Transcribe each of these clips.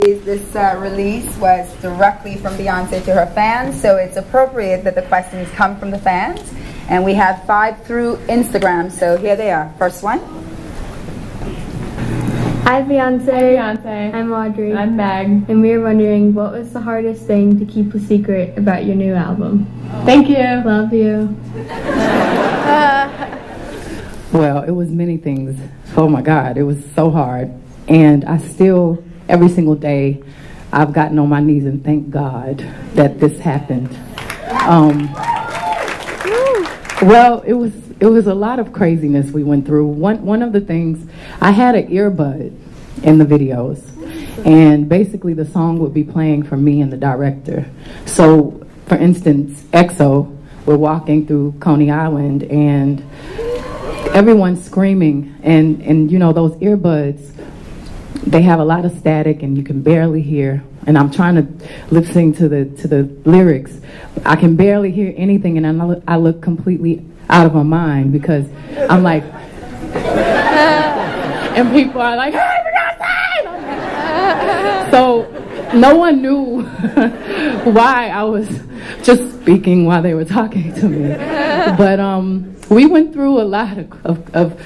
This release was directly from Beyoncé to her fans, so it's appropriate that the questions come from the fans. And we have 5 through Instagram, so here they are. First one. Hi Beyoncé. Hi Beyoncé. I'm Audrey. I'm Meg. And we were wondering, what was the hardest thing to keep a secret about your new album? Thank you. Love you. Well, it was many things. Oh my God, it was so hard. And I still, every single day, I've gotten on my knees and thank God that this happened. Well, it was a lot of craziness we went through. One of the things, I had an earbud in the videos, and basically the song would be playing for me and the director. So, for instance, EXO, we're walking through Coney Island, and everyone's screaming, and you know, those earbuds, they have a lot of static and you can barely hear, and I'm trying to lip sync to the lyrics. I can barely hear anything, and I look completely out of my mind because I'm like, and people are like, hey, Beyoncé! So no one knew why I was just speaking while they were talking to me. But we went through a lot of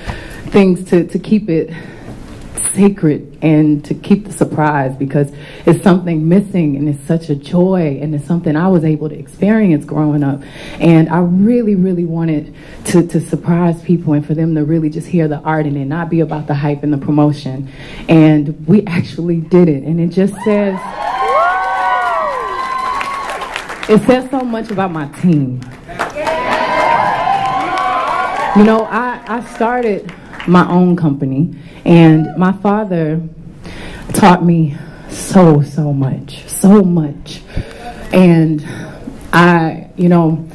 things to keep it sacred and to keep the surprise, because it's something missing and it's such a joy, and it's something I was able to experience growing up, and I really wanted to surprise people and for them to really just hear the art in it, not be about the hype and the promotion. And we actually did it, and it just says, it says so much about my team. You know, I started my own company, and my father taught me so much. And I, you know,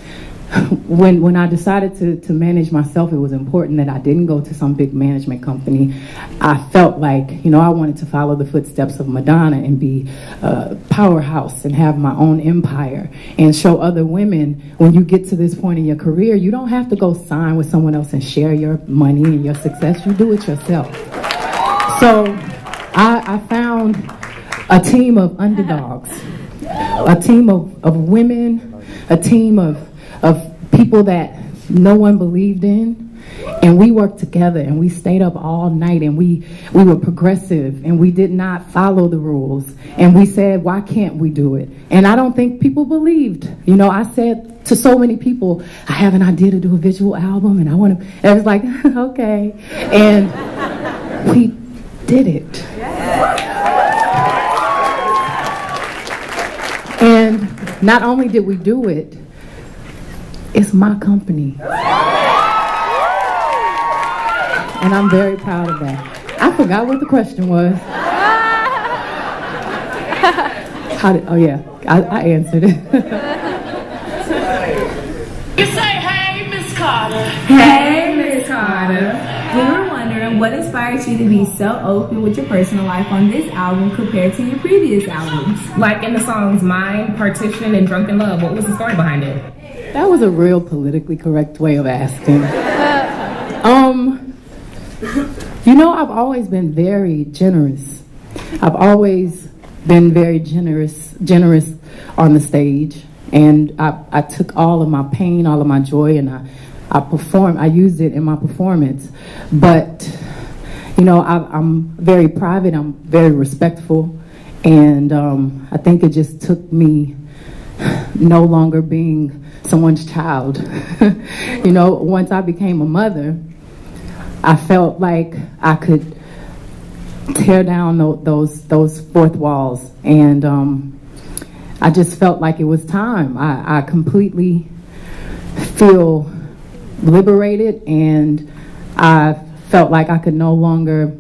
when I decided to manage myself, it was important that I didn't go to some big management company. I felt like, you know, I wanted to follow the footsteps of Madonna and be a powerhouse and have my own empire and show other women, when you get to this point in your career, you don't have to go sign with someone else and share your money and your success. You do it yourself. So I found a team of underdogs, a team of women, a team of people that no one believed in, and we worked together, and we stayed up all night, and we were progressive, and we did not follow the rules, and we said, why can't we do it? And I don't think people believed. You know, I said to so many people, I have an idea to do a visual album, and I want to, and I was like, okay, and we did it. And not only did we do it, it's my company. And I'm very proud of that. I forgot what the question was. Oh yeah, I answered it. You say, hey, Miss Carter. Hey, Miss Carter. We were wondering what inspired you to be so open with your personal life on this album compared to your previous albums. Like in the songs Mine, Partition, and Drunken Love, what was the story behind it? That was a real politically correct way of asking. You know, I've always been very generous. I've always been very generous on the stage, and I took all of my pain, all of my joy, and I used it in my performance. But you know, I'm very private, I'm very respectful, and I think it just took me no longer being someone's child. You know, once I became a mother, I felt like I could tear down those fourth walls, and I just felt like it was time. I completely feel liberated, and I felt like I could no longer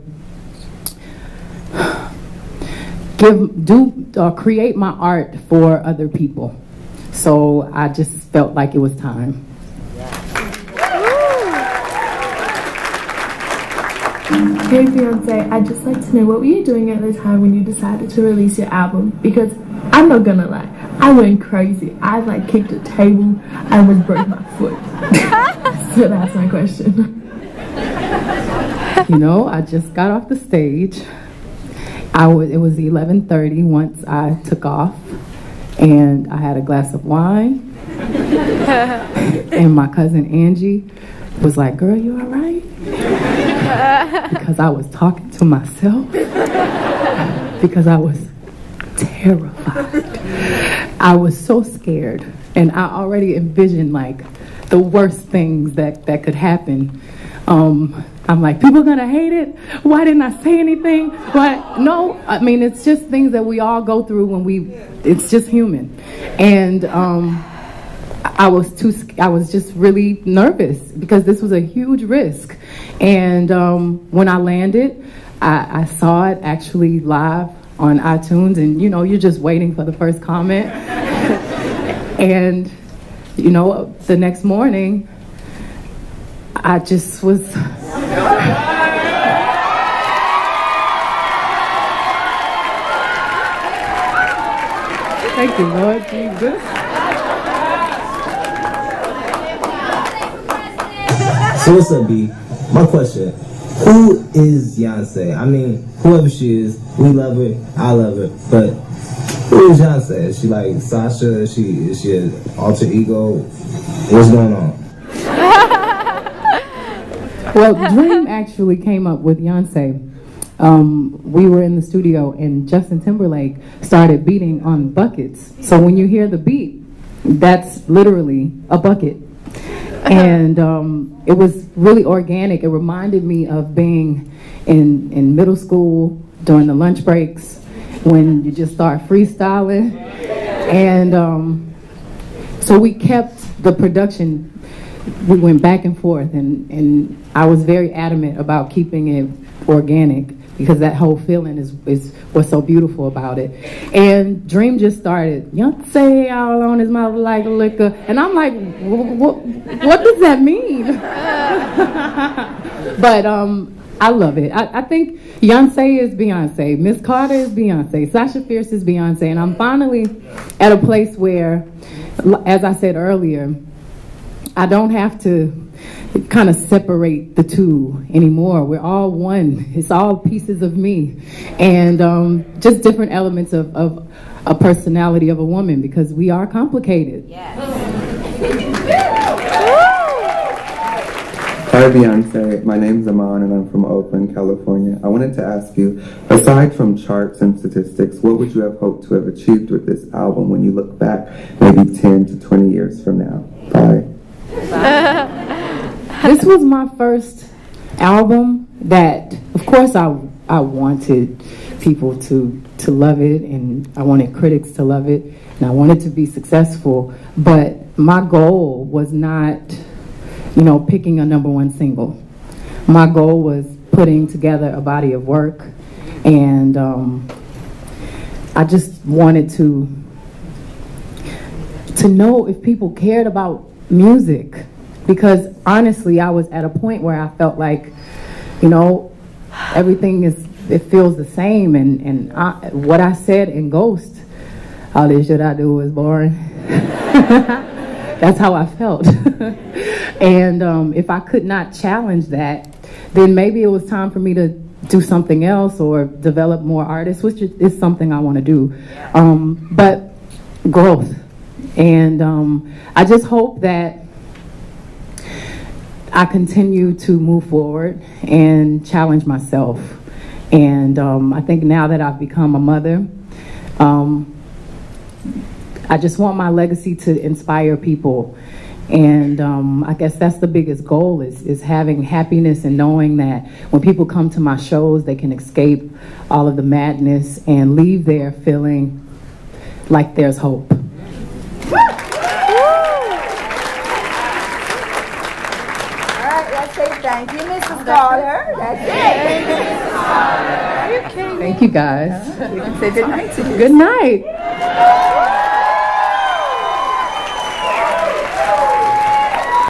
create my art for other people. So I just felt like it was time. Hey Beyoncé, I'd just like to know, what were you doing at the time when you decided to release your album? Because I'm not gonna lie, I went crazy. I like kicked a table, I almost broke my foot. So that's my question. You know, I just got off the stage, It was 11:30 once I took off, and I had a glass of wine, and my cousin Angie was like, "Girl, you all right?" Because I was talking to myself, because I was terrified. I was so scared, and I already envisioned like the worst things that could happen. I'm like, people are gonna hate it. Why didn't I say anything? But no, I mean, it's just things that we all go through it's just human. And I was just really nervous because this was a huge risk. And when I landed, I saw it actually live on iTunes, and you know, you're just waiting for the first comment. And you know, the next morning, I just was. Thank you, Lord Jesus. So what's up, B? My question: who is Beyoncé? I mean, whoever she is, we love her. I love her, but who is Beyoncé? Is she like Sasha? Is she an alter ego? What's going on? Well, Dream actually came up with Beyoncé. We were in the studio and Justin Timberlake started beating on buckets. So when you hear the beat, that's literally a bucket. And it was really organic. It reminded me of being in middle school during the lunch breaks when you just start freestyling. And so we kept the production. We went back and forth, and I was very adamant about keeping it organic because that whole feeling is what's so beautiful about it. And Dream just started, Beyoncé all on his mouth like liquor, and I'm like, what does that mean? But I love it. I think Beyoncé is Beyoncé, Miss Carter is Beyoncé, Sasha Fierce is Beyoncé, and I'm finally at a place where, as I said earlier, I don't have to kind of separate the two anymore. We're all one. It's all pieces of me. And just different elements of a personality of a woman, because we are complicated. Yes. Hi Beyoncé, my name's Aman and I'm from Oakland, California. I wanted to ask you, aside from charts and statistics, what would you have hoped to have achieved with this album when you look back maybe 10 to 20 years from now? Bye. This was my first album that, of course, I wanted people to love it, and I wanted critics to love it, and I wanted to be successful. But my goal was not, picking a #1 single. My goal was putting together a body of work, and I just wanted to know if people cared about music, because honestly I was at a point where I felt like everything it feels the same, and what I said in Ghost, all this shit I do is boring. That's how I felt. And if I could not challenge that, then maybe it was time for me to do something else or develop more artists, which is something I want to do. But growth. And I just hope that I continue to move forward and challenge myself. And I think now that I've become a mother, I just want my legacy to inspire people. And I guess that's the biggest goal, is having happiness and knowing that when people come to my shows, they can escape all of the madness and leave there feeling like there's hope. Thank you, Mrs. Carter. That's it. Thank you, guys. We can say good night to you. Good night.